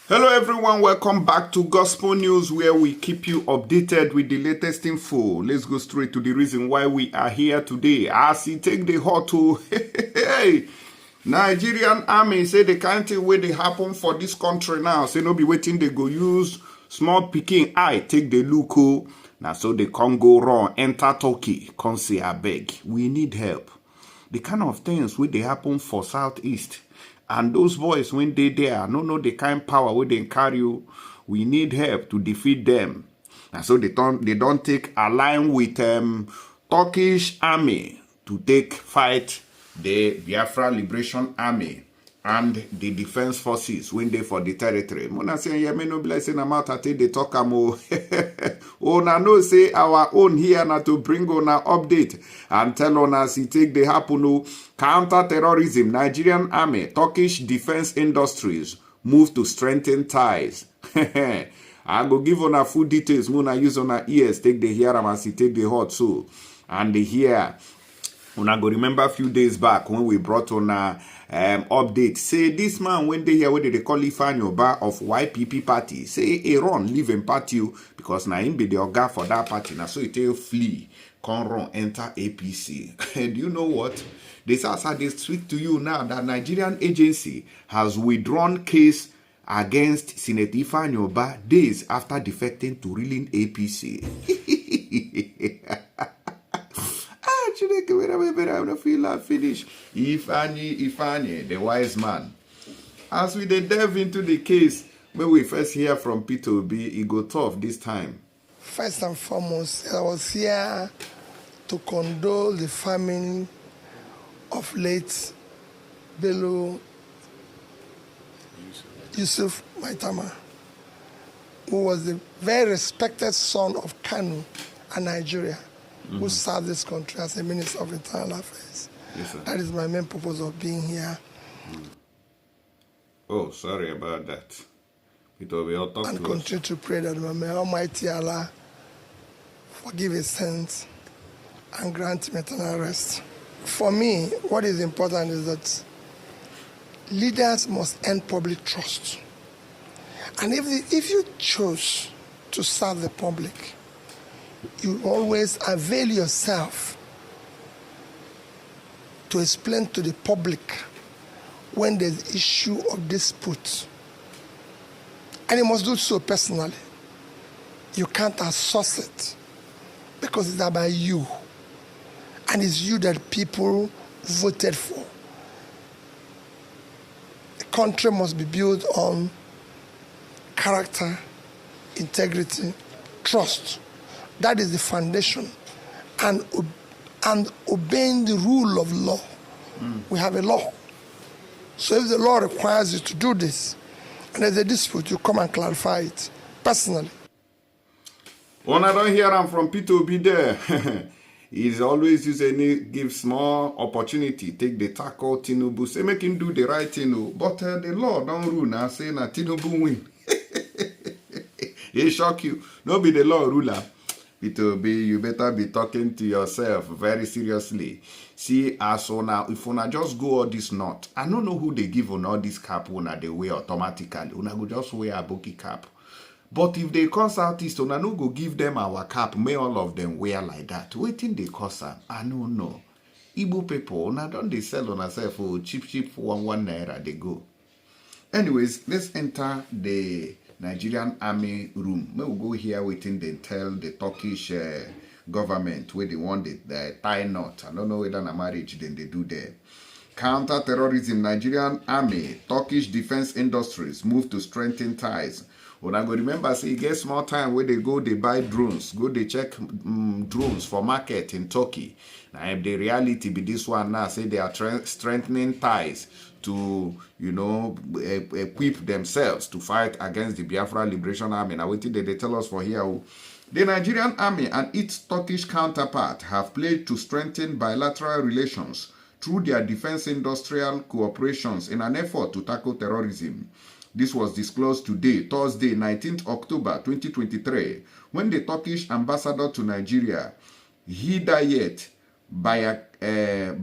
Hello everyone, welcome back to Gospel News, where we keep you updated with the latest info. Let's go straight to the reason why we are here today. As he take the hot to Nigerian army say the kind thing where they happen for this country now. Say no be waiting, they go use small picking eye, take the look. Now so they can't go wrong, enter Turkey, come say I beg. We need help. The kind of things where they happen for Southeast. And those boys, when they there, no know the kind of power where they carry you. We need help to defeat them. And so they don't take a line with Turkish army to take fight the Biafra Liberation Army and the defense forces when they for the territory. Mona say, yeah, me no be like saying I'm out at they talk amo. Oh, na no say our own here na to bring on an update and tell on us he take the happen counter-terrorism. Nigerian army, Turkish defense industries move to strengthen ties. I go give on a full details. Mona use on our ears, take the hear and see take the hot so. And the hear. Una go remember a few days back when we brought on a update. Say this man when they hear what they call Ifeanyi Ubah of YPP party. Say Aaron leave him party because na him be the oga for that party. Now so it will flee, come run, enter APC. And you know what? This as they speak to you now that Nigerian agency has withdrawn case against Senator Ifeanyi Ubah days after defecting to ruling APC. I feel like finish. Ifeanyi, the wise man. As we delve into the case, when we first hear from Peter Obi, it go tough this time. First and foremost, I was here to condole the family of late Bello Yusuf Maitama, who was the very respected son of Kanu and Nigeria, who served this country as a Minister of Internal Affairs. Yes, sir. That is my main purpose of being here. Oh, sorry about that. Peter, we all talk and to continue us. to pray that may Almighty Allah forgive his sins and grant him eternal rest. For me, what is important is that leaders must earn public trust. And if you choose to serve the public, you always avail yourself to explain to the public when there's issue of dispute. And you must do so personally. You can't outsource it because it's about you. And it's you that people voted for. The country must be built on character, integrity, trust. That is the foundation. And obeying the rule of law. We have a law. So if the law requires you to do this, and there's a dispute, you come and clarify it personally. When I don't hear him from Peter Obi there, he's always using give small opportunity, take the tackle Tinubu, say make him do the right thing. But the law don't rule now, say na Tinubu win. He shock you. No be the law ruler. Peter Obi, you better be talking to yourself very seriously. See, as now, if una just go all this knot, I don't know who they give on all this cap una they wear automatically. Una go just wear a bulky cap. But if they call Southeast, una no go give them our cap, may all of them wear like that. Waiting they cost them. I don't know. Igbo people, una don't they sell on herself for cheap 1 naira they go. Anyways, let's enter the Nigerian army room. We will go here waiting they tell the Turkish government where they want the tie knot. I don't know whether a marriage then they do there. Counter-terrorism, Nigerian army, Turkish defense industries move to strengthen ties. When I go remember, say, get small time where they go, they buy drones. Go, they check drones for market in Turkey. Now, if the reality be this one now, say they are strengthening ties to, you know, equip themselves to fight against the Biafra Liberation Army. Now, what did they tell us for here? The Nigerian army and its Turkish counterpart have pledged to strengthen bilateral relations through their defense industrial cooperations in an effort to tackle terrorism. This was disclosed today, Thursday, 19th October 2023, when the Turkish ambassador to Nigeria, Hidayet Bayraktar,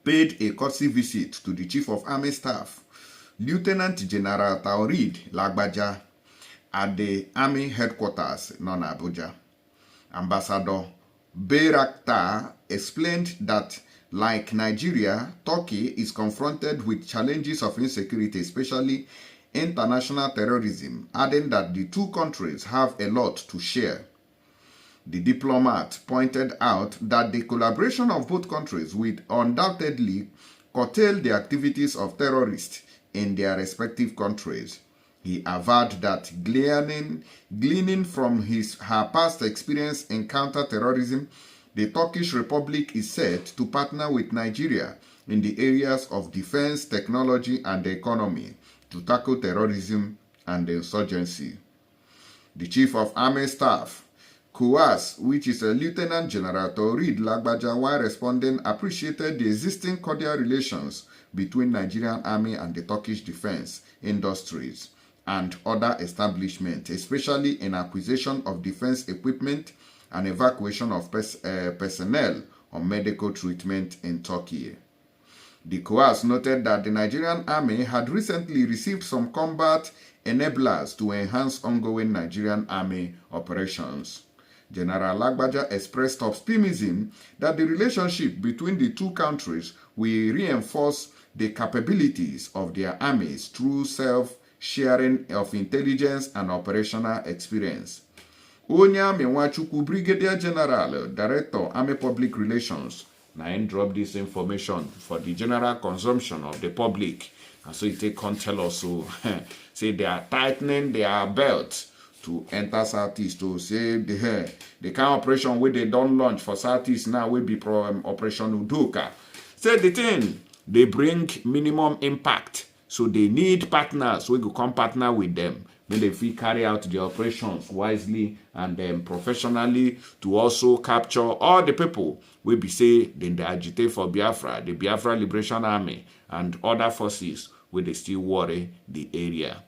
paid a courtesy visit to the Chief of Army Staff Lieutenant General Taoreed Lagbaja at the Army headquarters in Abuja. Ambassador Bayraktar explained that, like Nigeria, Turkey is confronted with challenges of insecurity, especially international terrorism, adding that the two countries have a lot to share. The diplomat pointed out that the collaboration of both countries will undoubtedly curtail the activities of terrorists in their respective countries. He averred that gleaning from her past experience in counter-terrorism, the Turkish Republic is set to partner with Nigeria in the areas of defense, technology, and the economy to tackle terrorism and insurgency. The Chief of Army Staff, COAS, which is a Lieutenant General Taoreed Lagbaja, while responding, appreciated the existing cordial relations between Nigerian Army and the Turkish defense industries and other establishments, especially in acquisition of defense equipment and evacuation of personnel on medical treatment in Turkey. The COAS noted that the Nigerian Army had recently received some combat enablers to enhance ongoing Nigerian Army operations. General Lagbaja expressed optimism that the relationship between the two countries will reinforce the capabilities of their armies through self-sharing of intelligence and operational experience. Onyame Nwachukwu, Brigadier General, Director, Army Public Relations, now drop this information for the general consumption of the public. And so they can tell us, so, say they are tightening their belt to enter Southeast, to say the kind of operation where they don't launch for Southeast now will be Operation Udoka. Say the thing, they bring minimum impact. So they need partners. We go come partner with them. When they feel carry out the operations wisely and professionally to also capture all the people we be say then they agitate for Biafra, the Biafra Liberation Army and other forces where they still worry the area.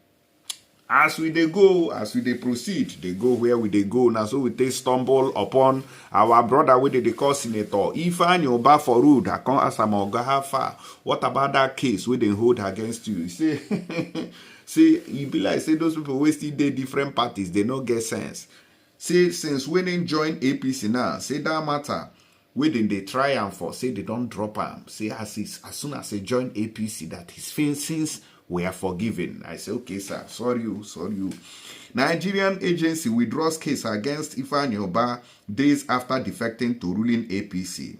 As we they go, as we they proceed, they go where we they go. Now so we they stumble upon our brother with the call Senator Ifeanyi Ubah for road. I can't ask him how far. What about that case where they hold against you? You say, see, you be like say those people who still they different parties, they don't get sense. Say since when they join APC now, say that matter. When they try and for say they don't drop him. Say as soon as they join APC that his sins were forgiven. I say, okay, sir, sorry you. Nigerian agency withdraws case against Ifeanyi Ubah days after defecting to ruling APC.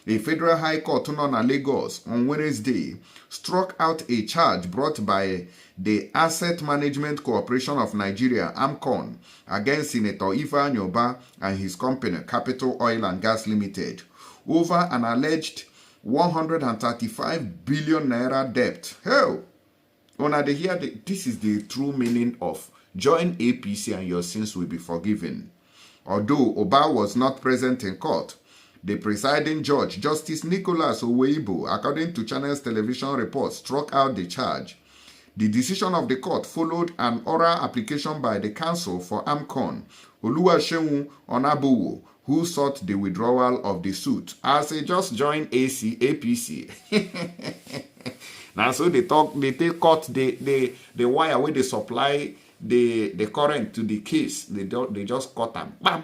A federal high court in Lagos on Wednesday struck out a charge brought by the Asset Management Corporation of Nigeria, AMCON, against Senator Ifeanyi Ubah and his company, Capital Oil and Gas Limited, over an alleged 135 billion naira debt. Hell! When they hear this is the true meaning of join APC and your sins will be forgiven. Although Ubah was not present in court, the presiding judge, Justice Nicholas Oweibo, according to Channels television reports, struck out the charge. The decision of the court followed an oral application by the counsel for AMCON, Oluwaseun Onabowo, who sought the withdrawal of the suit as he just joined APC. Now, so they take cut the wire where they supply the current to the case. They just cut them, bam,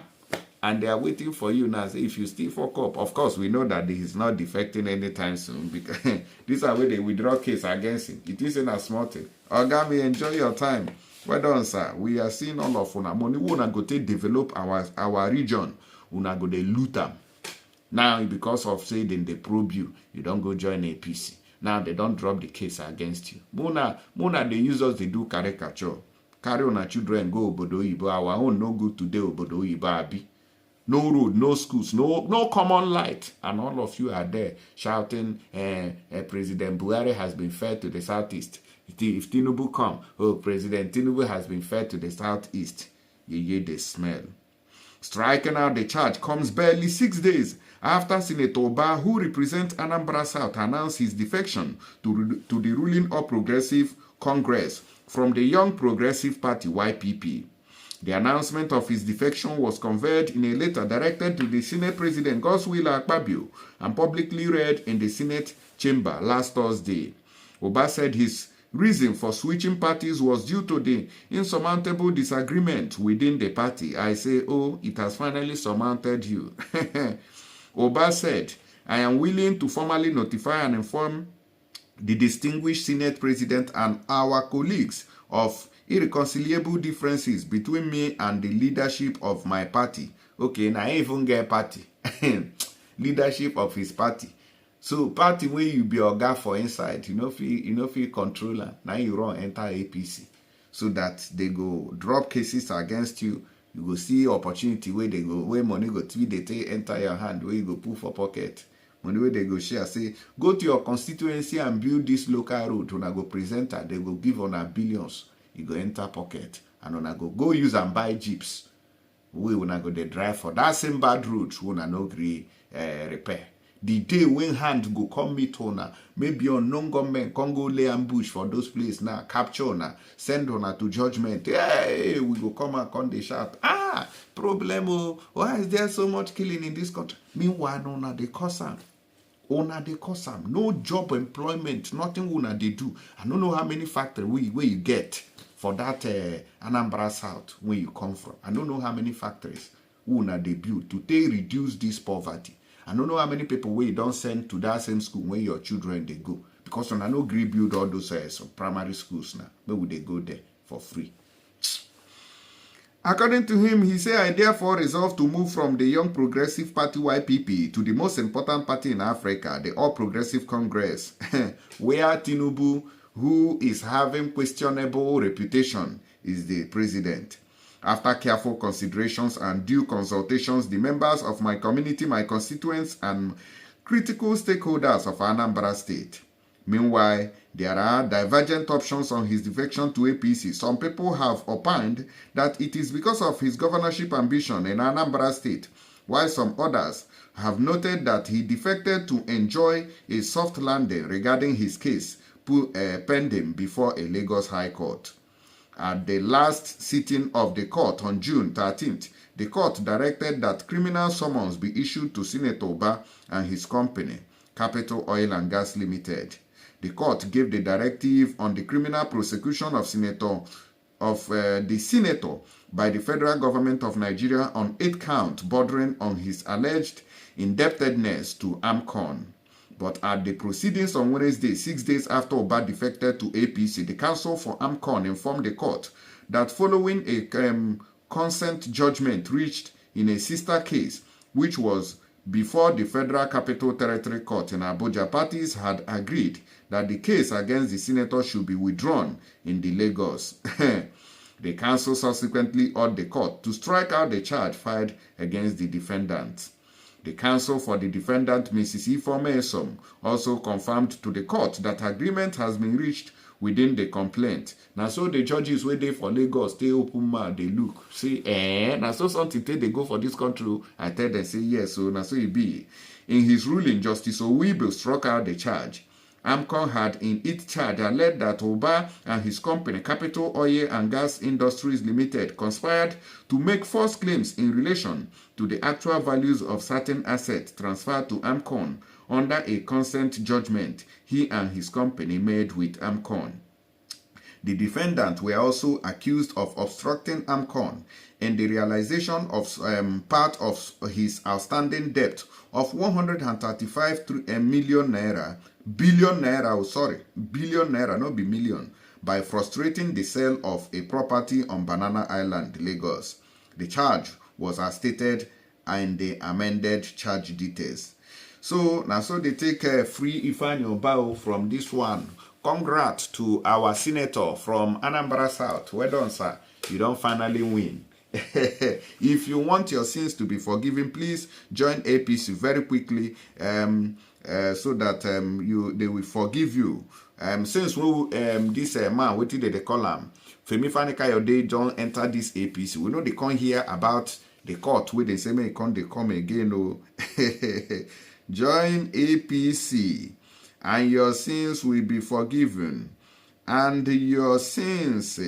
and they are waiting for you now. So if you still fuck up, of course we know that he is not defecting anytime soon because these are where they withdraw case against him. It isn't a small thing. Ogami, enjoy your time. Well done, sir. We are seeing all of una money. We wanna go to develop our region. Una go they loot them. Now because of say then they probe you, you don't go join APC. Now they don't drop the case against you. Mona they use us, they do caricature. Carry on our children, go Obodo Oyibo. Our own no good today, Obodo Oyibo abi. No road, no schools, no common light. And all of you are there shouting, President Buhari has been fed to the southeast. If Tinubu come, oh, President Tinubu has been fed to the southeast. You hear the smell. Striking out the charge comes barely 6 days after Senator Ubah, who represents Anambra South, announced his defection to the ruling All Progressive Congress from the Young Progressive Party, YPP. The announcement of his defection was conveyed in a letter directed to the Senate President Godswill Akpabio and publicly read in the Senate chamber last Thursday. Ubah said his reason for switching parties was due to the insurmountable disagreement within the party. I say, oh, it has finally surmounted you. Ubah said, I am willing to formally notify and inform the distinguished Senate President and our colleagues of irreconcilable differences between me and the leadership of my party. Okay, now even get party. Leadership of his party. So party where you be oga for inside, you know feel controller. Now you run enter APC. So that they go drop cases against you. You go see opportunity where they go, where money go to they take enter your hand, where you go put for pocket. Money where they go share, say, go to your constituency and build this local road. When I go presenter, they go give on a billions. You go enter pocket. And when I go use and buy jeeps. We when I go they drive for that same bad road, when I no agree repair. The day when hand go come meet owner, maybe on non-government can go lay ambush for those places now, capture owner, send owner to judgment. Hey, we go come and come they shout. Ah, problem, oh, why is there so much killing in this country? Meanwhile, owner they cause am. Owner they cause am. No job employment, nothing owner they do. I don't know how many factories where you get for that Anambra South where you come from. I don't know how many factories owner they build to reduce this poverty. I don't know how many people where you don't send to that same school where your children they go. Because when I know agree build all those primary schools now, where would they go there for free? According to him, he said, I therefore resolved to move from the Young Progressive Party YPP to the most important party in Africa, the All Progressive Congress, where Tinubu, who is having questionable reputation, is the president. After careful considerations and due consultations, the members of my community, my constituents, and critical stakeholders of Anambra State. Meanwhile, there are divergent options on his defection to APC. Some people have opined that it is because of his governorship ambition in Anambra State, while some others have noted that he defected to enjoy a soft landing regarding his case pending before a Lagos High Court. At the last sitting of the court on June 13th, the court directed that criminal summons be issued to Senator Ubah and his company, Capital Oil and Gas Limited. The court gave the directive on the criminal prosecution of the senator by the federal government of Nigeria on 8 counts bordering on his alleged indebtedness to AMCON. But at the proceedings on Wednesday, 6 days after Ubah defected to APC, the counsel for AMCON informed the court that following a consent judgment reached in a sister case, which was before the Federal Capital Territory Court in Abuja, parties had agreed that the case against the senator should be withdrawn in the Lagos. The counsel subsequently ordered the court to strike out the charge filed against the defendant. The counsel for the defendant, Mrs. Ifeanyi, also confirmed to the court that agreement has been reached within the complaint. Now, so the judges where they for Lagos, they open mouth, they look, say, now so something they go for this country. I tell them, say, yes, so now so it be. In his ruling, Justice Owibo struck out the charge. AMCON had in its charge alleged that Ubah and his company, Capital Oil and Gas Industries Limited, conspired to make false claims in relation to the actual values of certain assets transferred to AMCON under a consent judgment he and his company made with AMCON. The defendants were also accused of obstructing AMCON in the realization of part of his outstanding debt of 135 million naira, billion naira, not be million, by frustrating the sale of a property on Banana Island, Lagos. The charge was as stated in the amended charge details. So, now so they take free Ifeanyi Ubah from this one. Congrats to our senator from Anambra South. Well done, sir. You don't finally win. If you want your sins to be forgiven, please join APC very quickly so that they will forgive you. Since this man, what did they call him? Femi Fani-Kayode don't enter this APC. We know they can't hear about the court where they say they come again. Oh. Join APC and your sins will be forgiven. And your sins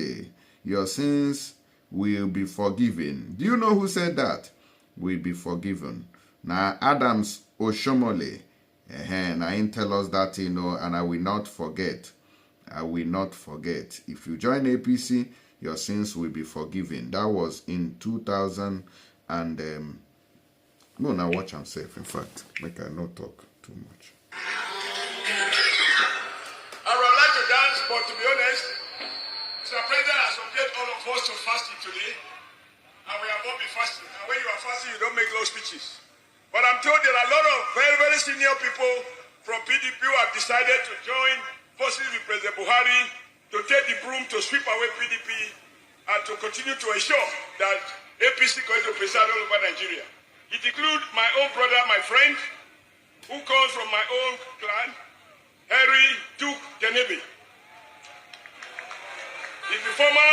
will be forgiven. Do you know who said that? Will be forgiven. Now, Adams Oshomole, now he tell us that, and I will not forget. I will not forget. If you join APC, your sins will be forgiven. That was in 2000 and no, now watch am safe. In fact, make I not talk too much. I would like to dance, but to be honest, Mr. President has obliged all of us to fasting today, and we have all been fasting. And when you are fasting, you don't make long speeches. But I'm told there are a lot of very, very senior people from PDP who have decided to join forces with President Buhari to take the broom to sweep away PDP and to continue to ensure that APC is going to preside all over Nigeria. It includes my own brother, my friend, who comes from my own clan, Harry Duke Denebe. He's the former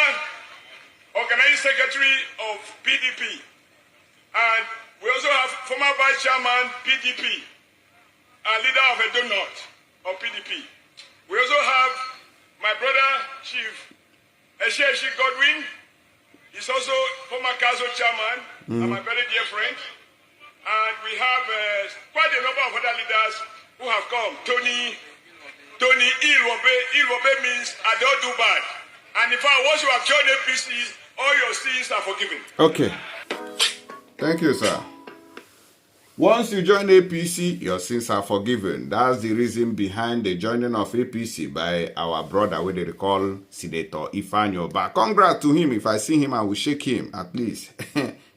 organizing secretary of PDP. And we also have former vice chairman, PDP, and leader of Edo North of PDP. We also have my brother, Chief Esheshi Godwin. He's also former council chairman and my very dear friend. And we have quite a number of other leaders who have come. Tony Ilwobe. Ilwobe means I don't do bad. And in fact, once you have joined APC, all your sins are forgiven. Okay. Thank you, sir. Once you join APC, your sins are forgiven. That's the reason behind the joining of APC by our brother, what they call Senator Ifeanyi Ubah. Congrats to him. If I see him, I will shake him, at least.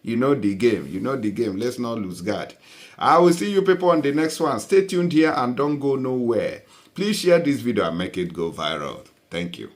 You know the game. You know the game. Let's not lose guard. I will see you people on the next one. Stay tuned here and don't go nowhere. Please share this video and make it go viral. Thank you.